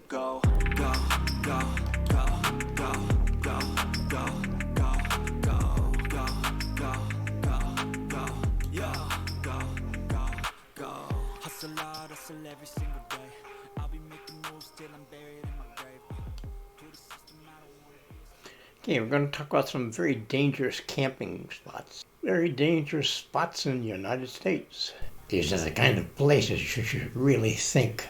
Go, go, go, go, go, go, go, go, go, go, go, go, go, yo, go, go, go. Hustle hard, hustle every single day. I'll be making moves till I'm buried in my grave. To the system, I don't wanna be. Okay, we're going to talk about some very dangerous camping spots. Very dangerous spots in the United States. These are the kind of places you should really think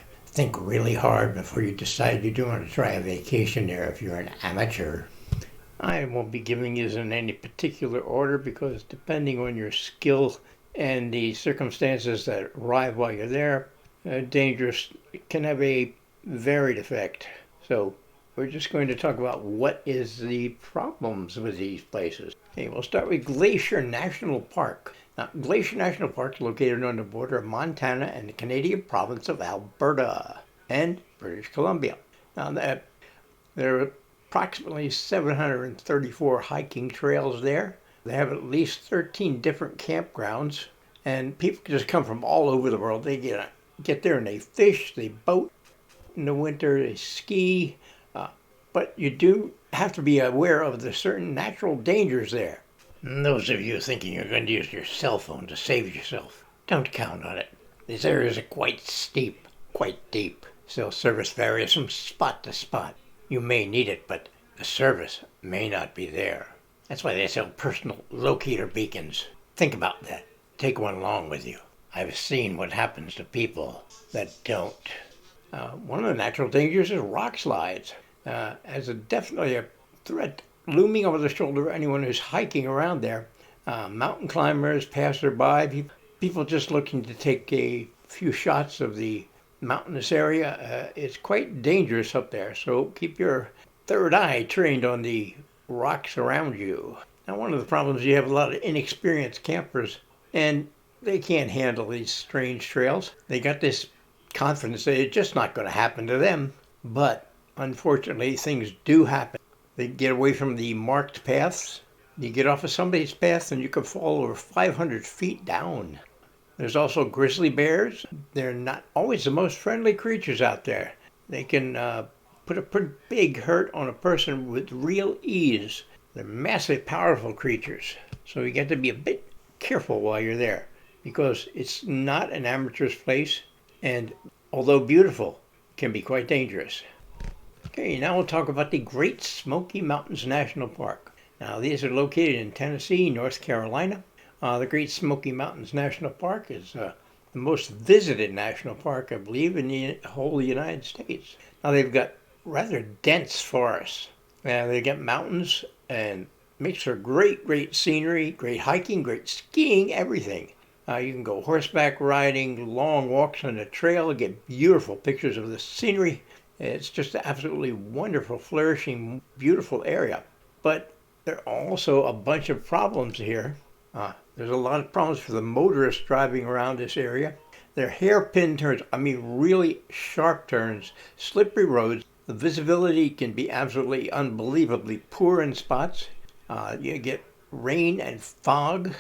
really hard before you decide you do want to try a vacation there if you're an amateur. I won't be giving these in any particular order because depending on your skill and the circumstances that arrive while you're there, dangerous can have a varied effect. So we're just going to talk about what is the problems with these places. Okay, we'll start with Glacier National Park. Now, Glacier National Park is located on the border of Montana and the Canadian province of Alberta and British Columbia. Now, there are approximately 734 hiking trails there. They have at least 13 different campgrounds, and people just come from all over the world. They get there and they fish, they boat in the winter, they ski, but you do have to be aware of the certain natural dangers there. And those of you thinking you're going to use your cell phone to save yourself, don't count on it. These areas are quite steep, quite deep. Cell service varies from spot to spot. You may need it, but the service may not be there. That's why they sell personal locator beacons. Think about that. Take one along with you. I've seen what happens to people that don't. One of the natural dangers is rock slides. As definitely a threat looming over the shoulder of anyone who's hiking around there. Mountain climbers, passerby, people just looking to take a few shots of the mountainous area. It's quite dangerous up there, so keep your third eye trained on the rocks around you. Now, one of the problems, you have a lot of inexperienced campers, and they can't handle these strange trails. They got this confidence that it's just not going to happen to them, but unfortunately, things do happen. They get away from the marked paths. You get off of somebody's path and you can fall over 500 feet down. There's also grizzly bears. They're not always the most friendly creatures out there. They can put a pretty big hurt on a person with real ease. They're massive, powerful creatures. So you get to be a bit careful while you're there because it's not an amateur's place, and although beautiful, can be quite dangerous. Okay, now we'll talk about the Great Smoky Mountains National Park. Now, these are located in Tennessee, North Carolina. The Great Smoky Mountains National Park is the most visited national park, I believe, in the whole United States. Now, they've got rather dense forests. They've got mountains and makes for great scenery, great hiking, great skiing, everything. You can go horseback riding, long walks on the trail, get beautiful pictures of the scenery. It's just an absolutely wonderful, flourishing, beautiful area. But there are also a bunch of problems here. There's a lot of problems for the motorists driving around this area. They're hairpin turns, really sharp turns, slippery roads. The visibility can be absolutely unbelievably poor in spots. You get rain and fog,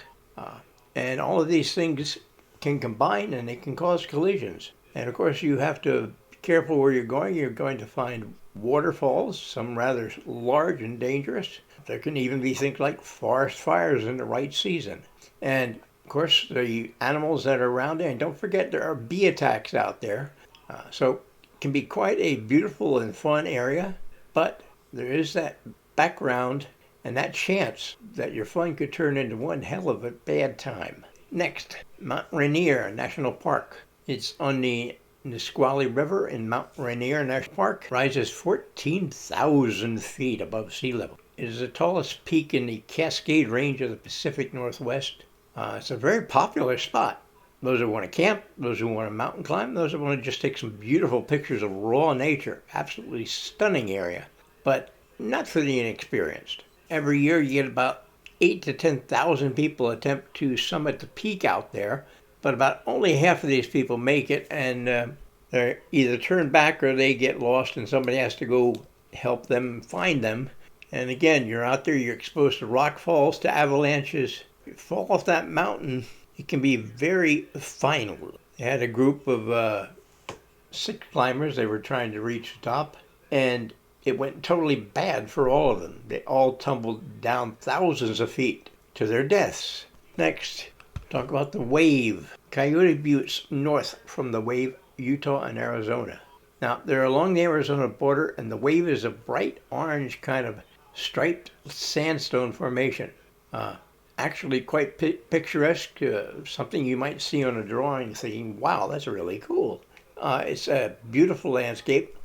and all of these things can combine and they can cause collisions. And of course, you have to careful where you're going. You're going to find waterfalls, some rather large and dangerous. There can even be things like forest fires in the right season. And of course, the animals that are around there, and don't forget there are bee attacks out there. So it can be quite a beautiful and fun area, but there is that background and that chance that your fun could turn into one hell of a bad time. Next, Mount Rainier National Park. It's on the Nisqually River in Mount Rainier National Park. Rises 14,000 feet above sea level. It is the tallest peak in the Cascade Range of the Pacific Northwest. It's a very popular spot. Those who want to camp, those who want to mountain climb, those who want to just take some beautiful pictures of raw nature. Absolutely stunning area, but not for the inexperienced. Every year you get about 8,000 to 10,000 people attempt to summit the peak out there, but about only half of these people make it, and they're either turned back or they get lost and somebody has to go help them find them. And again, you're out there, you're exposed to rock falls, to avalanches. You fall off that mountain, it can be very final. They had a group of 6 climbers. They were trying to reach the top, and it went totally bad for all of them. They all tumbled down thousands of feet to their deaths. Next, talk about the Wave. Coyote Butte's north from the Wave, Utah and Arizona. Now, they're along the Arizona border, and the Wave is a bright orange kind of striped sandstone formation. Actually quite picturesque, something you might see on a drawing thinking, wow, that's really cool. It's a beautiful landscape,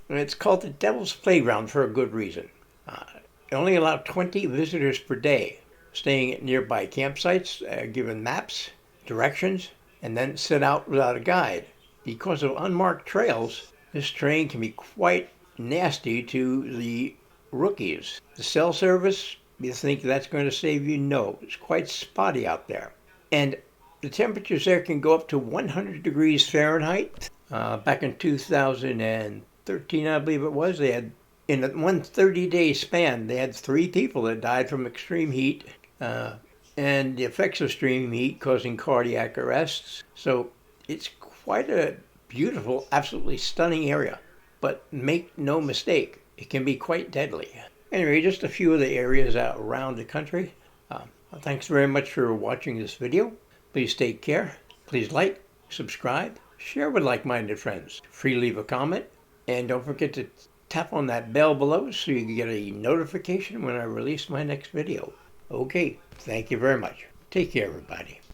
and it's called the Devil's Playground for a good reason. They only allow 20 visitors per day, staying at nearby campsites, given maps, directions, and then set out without a guide. Because of unmarked trails, this terrain can be quite nasty to the rookies. The cell service, you think that's going to save you? No, it's quite spotty out there. And the temperatures there can go up to 100 degrees Fahrenheit. Back in 2013, I believe it was, they had, in one 30-day span, they had 3 people that died from extreme heat and the effects of extreme heat causing cardiac arrests. So it's quite a beautiful, absolutely stunning area. But make no mistake, it can be quite deadly. Anyway, just a few of the areas out around the country. Thanks very much for watching this video. Please take care. Please like, subscribe, share with like-minded friends. Free leave a comment. And don't forget to tap on that bell below so you can get a notification when I release my next video. Okay, thank you very much. Take care, everybody.